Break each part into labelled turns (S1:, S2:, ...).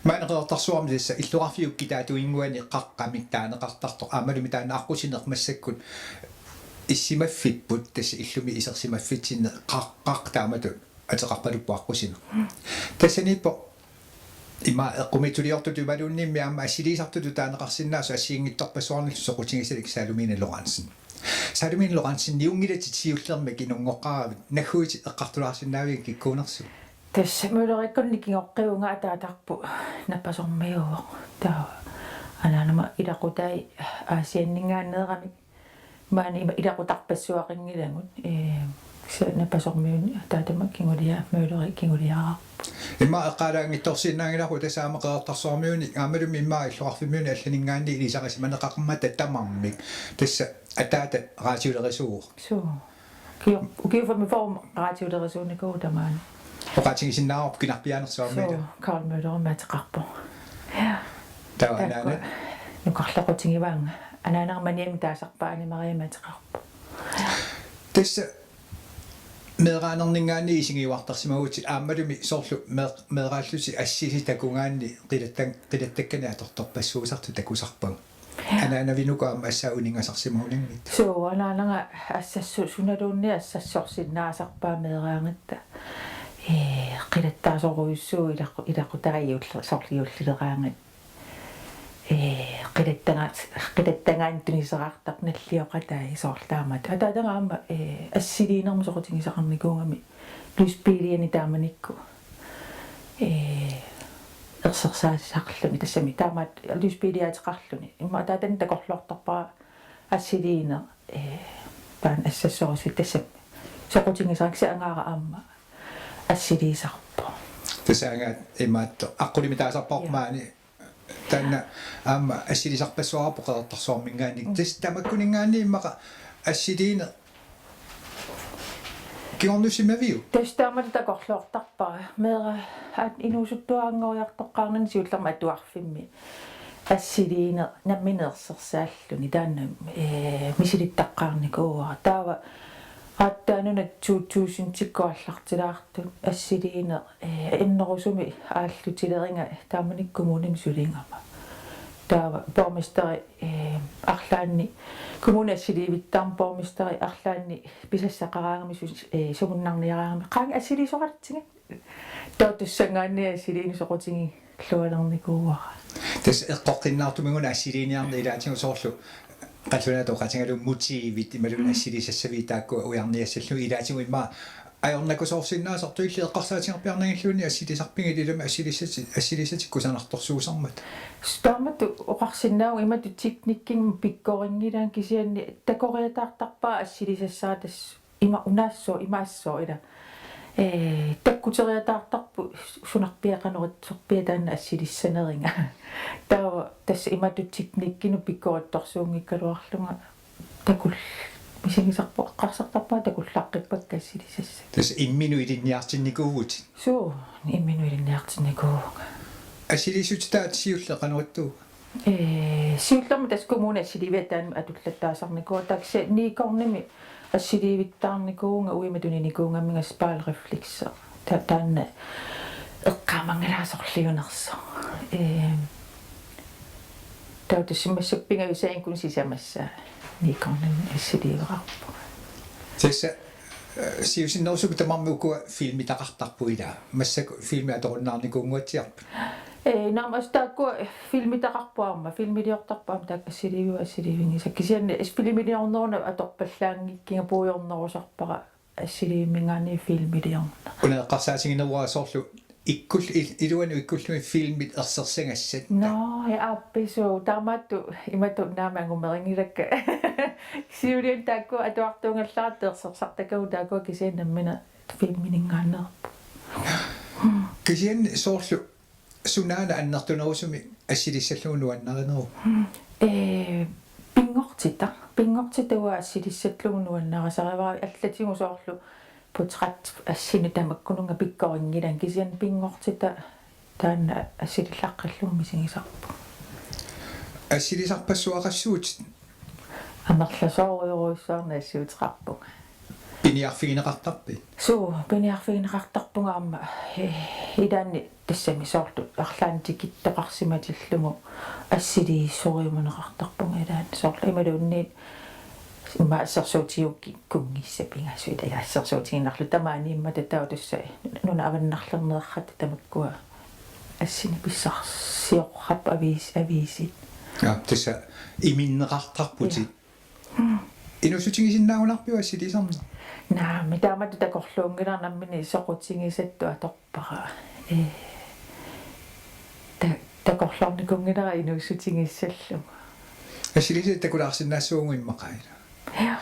S1: Man reortarsuarmilissa illuarfiukki taatuinguani qaqqamik taaneqartartoq aamalumi taanaaqqusinermassakkut issimaffipput tassa illumi isersimaffitsinne qaqqaq taamatu ateqarpaluppuaqqusina tassaniippo ima eqqumituliortutu imaluunniimmi aama assiliisartutu taaneqarsinnaasu assiingittorpassuarnillu soqutigisalik Salumine Lorentzen Salumine Lorentzen niungilati tiullermi kinungoqqaravit naghuuti eqqartulaarsinnaavik kikkuunersu
S2: tässä myllerikkonnikin oqqiunga ataatarpu nappasormiuo taa ananama ilaqutai aasianningaanneerami maani ilaqutarpassuaqingilangut se nappasormiuni ataatama kingulia myllerikkinguliaa
S1: imma eqqalaangittorsinnaangilarpu tasaama qeertarsormiuni aamalumi imma illuarfimiuni allaningaanni ilisaqasimaneqaqmata tamarmik tassa ataata raatiulerisuur
S2: so kiufami form raatiulerisuunniku tamaani
S1: oqatingisinnaarp kinarpianersuarmiita
S2: Karl Møller mataqarpo ja
S1: taanaana
S2: nuqarlaqutigivaanga anaanarmaniami taasarpaani mariamataqarpo
S1: tassa meeraanerningaanni isingiuartarsimaguti aammalumi soorlu meeraallusi assili takungaanni qilattakkani atortorpassuusartu takusarpagu anaanavinukaama assaa uningasarsimauningmit
S2: so anaananga assassu sunaluunni assassorsinnaasarpaa meeraangatta qilattaasoruussuu ilaqutariulla sorliullileraangat qilattangaan tuniserartaq nallioqatai soorlaamat ataatagaama assiliinermu soqutigisaqarnikuungami luispiiliani taamanikku ersersaasisaqarluni tassami taamaat luispiiliaatiqarluni imma ataatani takorluartarpara assiliiner paan assassorusut tassami soqutigisaqsi angaara aamma assiliisarpo
S1: tasaangaat imaatto aqulimitaasarpormaani tanna aamma assiliisarpassuarpu qeertarsuarmingaanni tas tamakkuningaanni immaqa assiliina kiornusimaviu
S2: tastaamata takorluortarpara meera inuusuttuaangoriartoqqaarnani siullerma atuarfimmi assiliina nammineersersaalluni taanna misilittaqqaarnikuuara taava attaanuna 2000 tikkuallartilaartut assiliina innerusumi aallutileringa taamanikkumuni sulinngama taava bormisteri arlaanni kommune assiliivittarm bormisteri arlaanni pisassaqaraangami sugunnarniaraangami qaang assiliisoqartinga tootussangaanni assiliini soqutigi lualernikuuara
S1: tas eqqoqqinnaartuminguna assiliiniarni ilaatingu soorlu qallunaato qatingalu motiivit imalun assiliisassavitaakku ujarniassallu ilaatingu imma ajornakusoorsinnaasartu illi eqqarsaatigarpiarnagilluuni assilisarpingi ilama assiliisatikkusanartorsuusarmat
S2: staamatu oqarsinnaagu imatu teknikking pikkoringilaan kisianni takoriataartarpaa assilisassatas ima unaassoo imaassoo ila takkuteriataartarpu sunarpiaqanerit sorpiataanna assilissaneringa taava tassa imatu teknikkinu pikkorittorsuungikkaluarlunga takul misingisarpo qarsartarpaa takullaqqippak assilisassa
S1: tas imminu ilinniartinnikuugut
S2: so imminu ilinniartinnikuuga
S1: assiliisutitaat siulleqanerittuu
S2: siullerma tas kommune assiliiviataanma atullattaasarnikuua taksi niikornimi assiliivittarnikuunga uimatuninikungamminga spaalreflekser taanna eqqaamangalasorliunerso tautussimmassuppinga usaainkun sisamassa niikornimi assiliiverarpu
S1: tassa siusinnersuku tamarmukua filmitaqartarpuila massaku filmi atorunnaarnikuunguatiarpu
S2: naamastaakku filmitaqarpuarma filmiliortarpaam assiliivingisa kisianni filmiliorneruna atorpallaangikkinga puujornerusarpara assiliimmingaani filmiliorna
S1: uneeqqarsaatinginerua soorlu ikkul iluanu ikkullumi filmit ersersangassat
S2: no ja appisu tamattu imatu naamangumeringirakka siulian taakku atuartuungallarat ersersartakau taakku kisiannammina filminingaannerpu
S1: kisianni soorlu sunaana annertunerusumi assilissalluunuannarineru pingortittua assilissalluunuannarasarivari allatigu soorlu portræt assinu tamakkununga pikkoringilan kisian pingortita taanna assilillaqqalluumisingisarpu assilisarpassuaqassuut
S2: amerlasooriuruissaarna assiuteqarpunga
S3: Piniarfigineqartarpi.
S1: Suu piniarfigineqartarpungaarma ilaanni tassami soorlu arlaani tikittoqarsimatillungu assiliissoriumaneqartarpunga ilaanni soorlu imaluunniit imma assersuutiukki kungissapingassu ila assersuutiginnarlu tamaani imma tatau tussa nuna avannarlernerarrat tamakkua assini pissarsiorrap aviisi
S3: Ja tassa iminneqartarputi. Inusutingisinnaunarpiu assiliisarna.
S1: Naa mitaamat takorluungilarnammini soqutigisattu atorpara takorlornikungilera inusutingissallu
S3: Assiliisi takulaarsinnaassuungu immaqaila.
S1: ja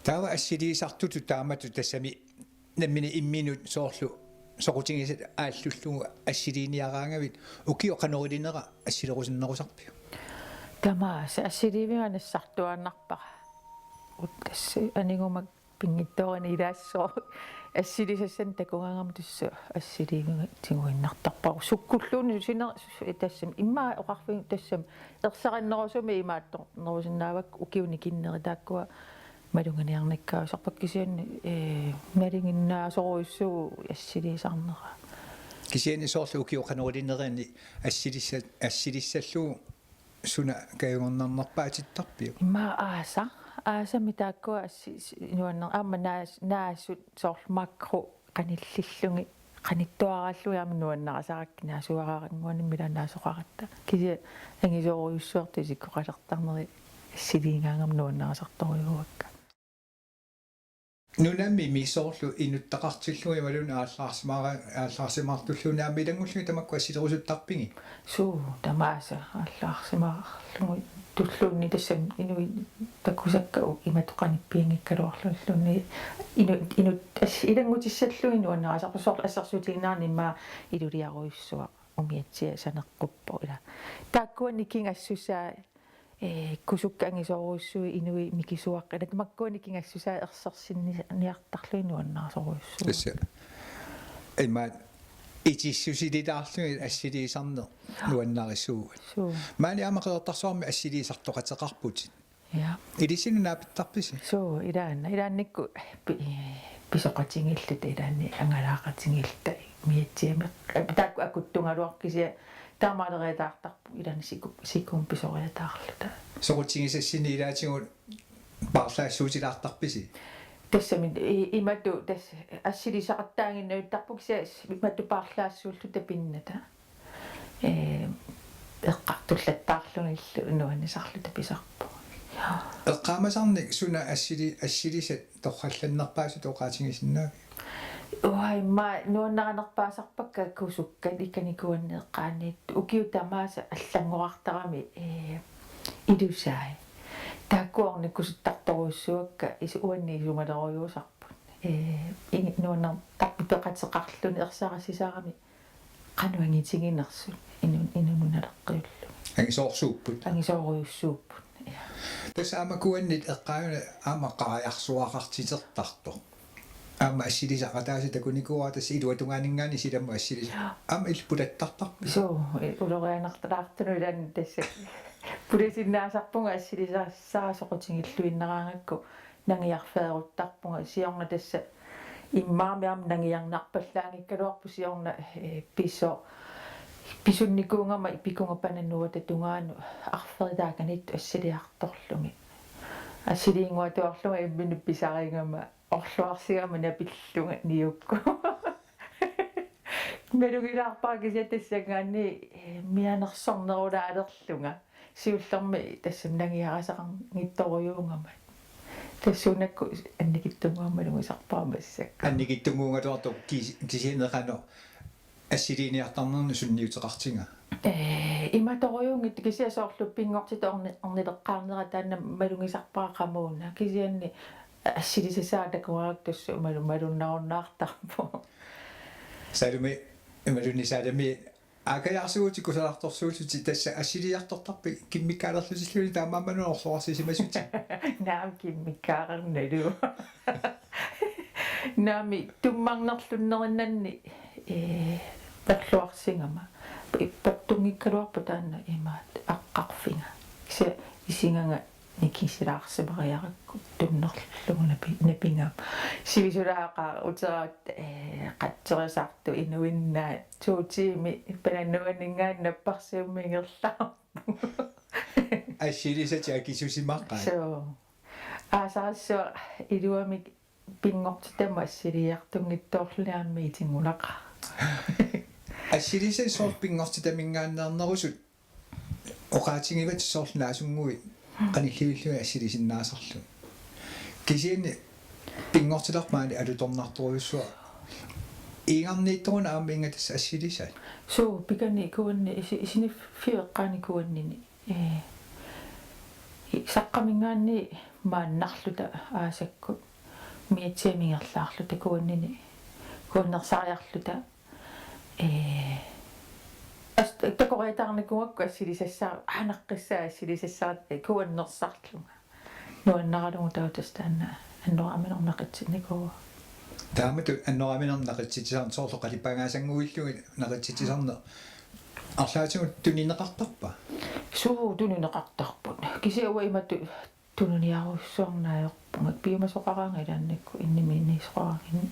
S3: Taava assiliisartutu taamatu tassami nammini imminut soorlu soqutigisat aallullugu assiliiniaraangavit ukio qanorinera assilerusinnerusarpiu.
S1: tamaasa assiliivigaнассартуаннарпара уттасси анигумак пингитторани илаассоо ассилисассан такугаангама тусса ассилиивига тигуиннартарпару суккуллууни синер тассам иммаа оқарфиг тассам ерсариннерусуми имааттор нерусиннаавак укиуни киннери тааккуа малунганиарниккаа сорпаккисианни малингиннаасоруйссуу ассилисарнера
S3: Kisiani soorlu ukio qanorinnerani assiliссаллуу суна каюгорнарнарпаатиттарпиу.
S1: иммаа аасами тааккуа нуаннер аама наассут соорлмакру qanillillungi qanittuaraаллуяама нуаннарасаракки наасуараарингуани миланаасоқаратта киси ангисоруйуссуарти сиккоқалертарнери ассилиингаангам нуаннарасарторюуакка
S3: Nunammi misoorlu inuttaqartillui maluna ааллаарсимаартуллунаами илангуллуи тамакку ассилерусуттарпиги.
S1: суу тамааса ааллаарсимаарлугу туллуунни тассам инуи таккусакка иматоқаниппиангиккалуарлуллуни инут илангутиссаллуи нуаннарасарпусоор ассерсуутигнаарни имма илулиаруйуссуа умиатсиа санеққуппо ила тааккуанни кингассусаа kusukka angisoruussui inui mikisuaqqila tamakkuani kingassusaa ersersinniartarlui nuannaasoruussu
S3: Tassa imma itissusilitaarlui assiliisarner nuannarissuugat. Maani amaqeertarsuarmi assiliisartoqateqarputit.
S1: ja
S3: Ilisinu naapittarpisi.
S1: suu ilaannikku pisoqatingillut ilaanni angalaaqatingilta miatsiami taakku akuttungaluarkisia таамаалериатаартарпу илани сикум писориатаарлута
S3: Soqutigisassini ilaatigut парлаассуутилаартарписи.
S1: тассами имату тасс ассилисақаттаагиннуиттарпуксиас имату парлаассууллута пинната эққартуллаттаарлугиллу нуанисарлута писарпу
S3: эққаамасарник суна ассилисат торхалланнерпаасут оқаатингисиннаа
S1: Ой, ма нуаннаранерпаасарпакка кусуккат иканикуаннеэққаанниит укиутамааса аллангорартарами илусаи тааккуарни кусуттарторуссуакка ису уанни сумалеруйуусарпут нуаннар тарпипеқатеқарлуни ерсарасисаарами qanуангитигинерсут инунуналеққиуллу
S3: ангисоорсууппут тасаамакуаннит эққааюна аамаққариарсуақартитертарто аама ассилисақатааси такуникуатас илуатунгаанингаани силамма ассилис аама илпулаттартарпи
S1: соо улорианарталаартуну илаан тасса пулисиннаасарпунга ассилисаассаасоқутингиллуиннераангакку нангиарфееруттарпунга сиорна тасса иммаамиам нангиарнарпаллаангиккалуарпу сиорна писунникуунгама ипикунгапананнуа татунгаану арферитааканитту ассилиарторлуми ассилиингуатуарлуга имминупписарингама орлуарсигама напиллунга ниукку меругилаарпаагисиа тассангаани мианерсорнерулаалерлунга сиуллерми тассам нангиарасақарнгитторуюунгама тассунакку анникиттунгуаммалугу сарпаамассакка
S3: анникиттунгуунгалуарту кисинеқано ассилиниартарнерну сунниутеқартинга
S1: иматоруюнгит кисиасоорлу пингортит орнилеққарнера таанна малунгисарпаақамууна кисианни ассилисасаатакуаак тассу малуннаруннаартарпу
S3: садуми малунисаадами акаяарсуути кусаларторсуути тасса ассилиартортарпи киммиккаалерлусиллуни таамаамману орлуарсисимасути
S1: наам киммиккаарерналу наами туммарнерлуннериннанни перлуарсингама портунгиккалуарпу таанна имаат аққарфинга киса исинганга никисилаарсимариаракку туннерлугуна напингаам сивисулааqa утераат қаттерисаарту инуиннаа туутиими пананнуанингаан наппарсиуммингерлаа
S3: ассилисати акисусимаққаа
S1: соо асаассуа илуами пингортитама ассилиартунгиттоорлуаамми итингулаqa
S3: ассилисе сорпингортитамингааннернерусут оқаатингиват соорлнаасунгуи qanilluillu assilisиннаасарлу кисиани пингортилармаани алуторнарторуйуссуа иигарниитторуна аамингатас ассилисаа
S1: соо пикани куанни исиниффиэққаани куаннини саққамингаанни мааннарлута аасакку миатсиамингерлаарлута куаннини куаннерсариарлута такорейтарникуакку ассилисассаа анаққиссаа ассилисассаа куаннерсарлунга нуаннаралугу таутастаана аннорааминорнақитсинникуу
S3: таамату аннорааминорнақитситисаарн соорлоқалиппангаасангуиллуги нақитситисарне арлаатигут тунинеқартарпа
S1: суу тунинеқартарпут кисиауа имату тунуниаруссуарнаайорпунга пиумасоқараанга илааннакку иннимиинниисоқарагин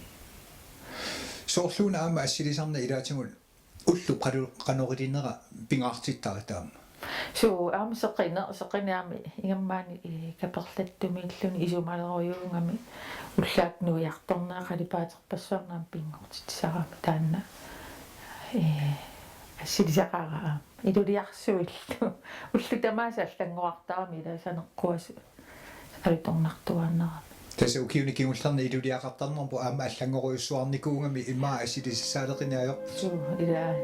S3: соорлууна аама ассилисарна илаатигут уллу qanorilinera pingaartittara taama
S1: суу аама сеқинаами ингаммаани каперлаттумииллуни исумалеруйуунгами уллаакнуиарторнаа қалипаатерпассуарнаам пингортитсараами таанна ассилисақараа илулиарсуиллу уллу тамааса аллангуартарами илаасанеққуасу алуторнартуааннера
S3: тасу киуни киулларни илулиақартарнерпу аама аллангоруйуссуарникуунгами имаа ассилиссаалеқинаайор
S1: суу илаа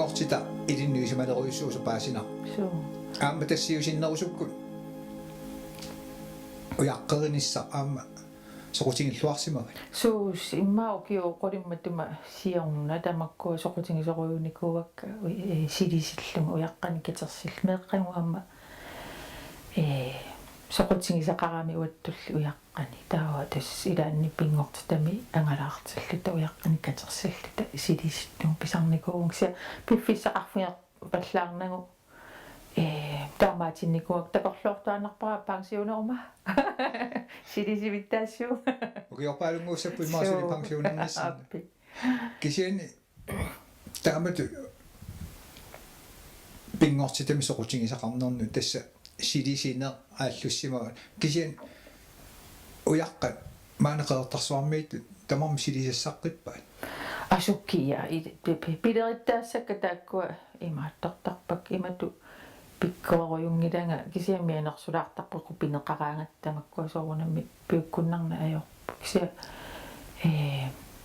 S3: pingortita ilinnuisimaleruyussuusa paasina
S2: so
S3: aamma tassiusinnerusukkun uyaqqerinissa aamma soqutingilluarsimavat
S2: so imma okio qolimmatuma siorna tamakku soqutingisoruyunikuakka silisillunga uyaqqani kitersill meeqqanguamma soqutingisaqarami uattulli uyaqqani taawa tass ilaanni pingortitami angalaartilluta uyaqqani katersilluta silisillunga pisarnikuungsia piffissaqarfiaq pallaarnagu taamaatinikuak takorluortuannarpara pensioneruma silisivitaassuu
S3: ukiorpaalunguussappu maasuli pensionernissan kisiani taamatu pingortitami soqutingisaqarnernu tassa silisine aallussimavat kisian uyaqqa maaneqertarsuarmiit tamam silisassaqqippaat
S2: asukkia pilerittaassakka taakkua imaattortarpak imatu pikkooruyungilanga kisiamianersulaartarpu pineqaraangattamakkua soorunammi piukkunnarna ajorpu kisia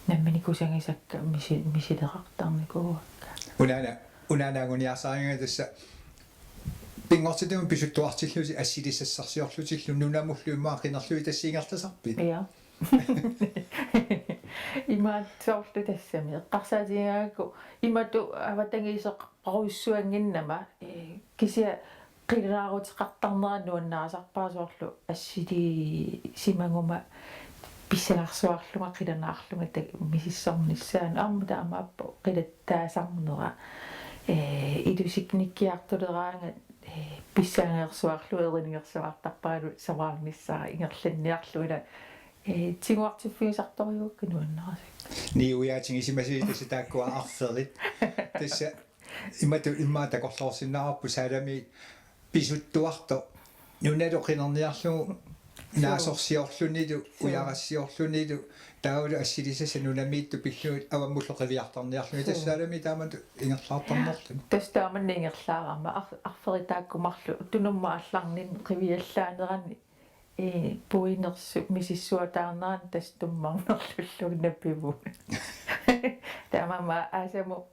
S2: namminikusанgisакка мисилеқартарникууакка
S3: унаанаагуниарсааринга тасса пингортитум писуттуартиллуси ассилиссассарсиорлутиллу нунамуллуиммаақинерлуи тассиингерласарпит
S2: я имаатсоорлу тассами эққарсаатингааку имату аватангиисеққаруйссуангиннама кися қилаарутеқартарнера нуаннаасарпаасоорлу ассили симангума писсаларсуарлунга қиланаарлунга так мисиссорниссаан ааммата амааппо қилаттаасарнера илусикниккиартулераанга писсаангерсуарлу эринингерсуартарпаалу саваарниссаа ингерланниарлуила тигуартиффигисарторюукка нуаннерасак
S3: ниуяатингисимасии тасса тааккуа арферит тасса имату иммаатакорлоорсиннаарпу сaalami писуттуарто нуналоқинерниарлугу наасорсиорлунилу уярассиорлунилу таавалу ассилисаса нунамиитту пиллуит аваммуллеқивиартарниарлуги тассaalami таамату ингерлаартарнерлу
S2: тастааманни ингерлаарама арферитааккумарлу тунумма алларнин қивиаллаанерани puinersu misissuatаарnerан тастуммарнерлуллуг наппиву таамама аасаму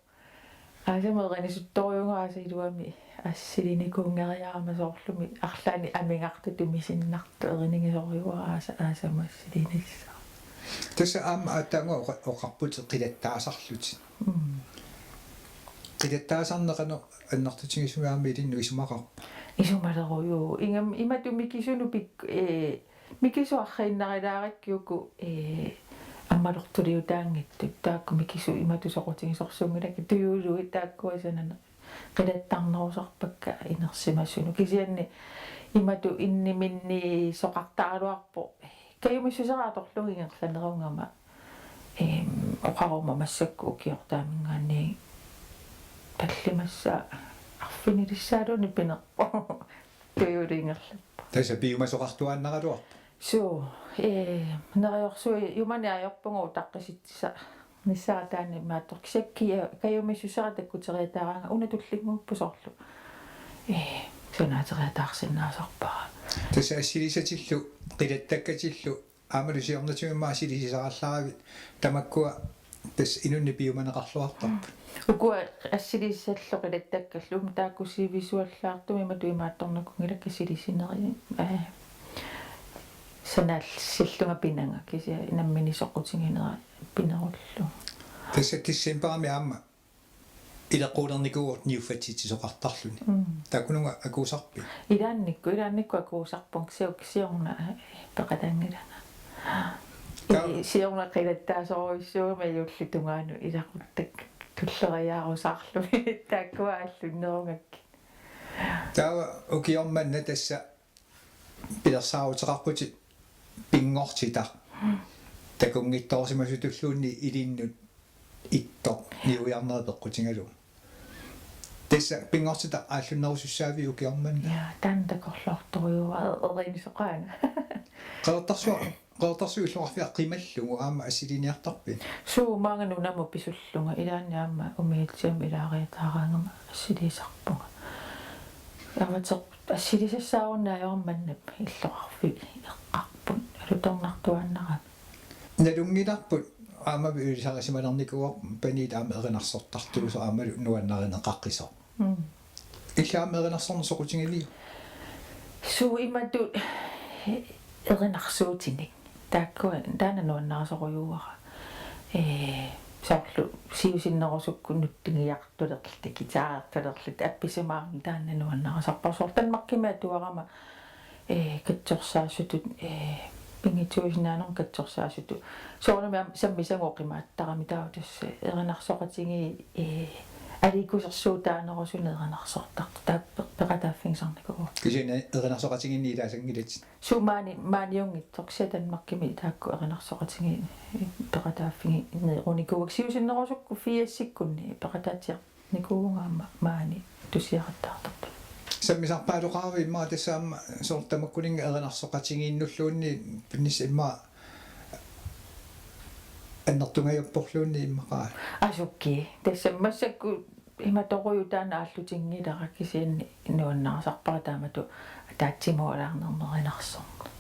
S2: ренисутторюнгааса илуами ассилиникунгериарама соорлуми арлаани амингарту тумисиннарту эринигисориуарааса аасаму ассилинисса
S3: тасса аама атаанга оқарпут қилаттаасарлути қилаттаасарнеқано аннартутингисугаами илинну исумақарпа
S2: исумалеруйу ингам имату микисуну пик микисуарриннарилаараккиуку аммалортулиутаангитту таакку микису имату соқутингисорсунгилаки туюулуи тааккуасанана қилаттарнерусарпакка инерсимассуну кисианни имату инниминни соқартааралуарпо каюмиссусерааторлугингерланерунгама оқарума массакку укиортаамингаанни таллимасса арфинилиссаалуни пинерпо туюулингерлаппо
S3: тасса биумасоқартуааннералуарпа
S2: so нeriorсуи юмани аёрпугу таққиситса ниссаатаани маатторкисаккия каюмиссусера таккутериатаараанга унатуллингууппу соорлу сунаатериатаарсиннаасарпара
S3: тасса ассилисатиллу қилаттаккатиллу аамалусиорнатуимма ассилисисараллаави тамаккуа тас инунни биуманеқарлуартарпа
S2: укуа ассилиссаллу қилаттаккаллум тааккусивисуаллаартуми матуимаатторнакунгилакка силисинери санаалсиллунга пинанга кися инаммини соқутингинера пинеруллу
S3: тасса тиссимпаами аама илаққуулерникуут ниуффатити соқартарлуни такунунга акуусарпи
S2: илаанникку акуусарпун сиорна пеқатангилана сиорна қилаттаасоруиссуума юуллутунгаану илақуттак туллериаарусаарлуми тааккуа аллуннерунгакки
S3: таа укиорманна тасса пилерсаарутеқарпути пингортита такунгитторсимасутуллуунни илиннут итто ниуярнерпеққутингалу тасса пингортита ааллуннерусуссаави укиорманна
S2: я тандакорлоорторюа эринисоқаана
S3: qeertarsuulluarfiaq qimallugu aama assiliniartarpi
S2: суу маанганунаму писуллунга илааниаама умиитсиам илаариатаараангама ассилисарпунга аватеқ ассилисассааруннаajormannap иллоқарфи эққарпут алуторнартуаннарами
S3: налунгиларпут аама виулисарисималерникуа пани таама эринарсортартулу со аама нуаннаринеқаққисо иллаама эринарсорна соқутингили
S1: су имату эринарсуутиник тааккуа таана нуаннарасоруйууара саарлу сиусиннерусукку нуттингиартулерлит гитаартулерлит апписимаарни таана нуаннарасарпарсуортан маркима туарама катсорсаасутут пингитуусинаанер катсорсаасуту соорнама саммисангоқимааттарами таутасса эринарсоқатинги аликусерсуутаанерусуна эринарсортарту тааппеқатааффингсарникуу
S3: кисина эринарсоқатингинни таасангилит
S1: маниунгитсорсатан маркими таакку эринарсоқатинги пеқатааффинги неруникууак сиусиннерусукку фиассиккунни пеқатаатиарникуугаама маани тусиараттаартарпа
S3: саммисарпаалоқарви имма тассаама сортамаккунинга эринарсоқатингииннуллуунни пиннис имма аннертунгаяппорлуунни иммақаа
S1: асукки тассаммассакку иматорую таана ааллутингилара кисиинни нуаннарасарпара таамату таатсимуалаарнернеринарсорна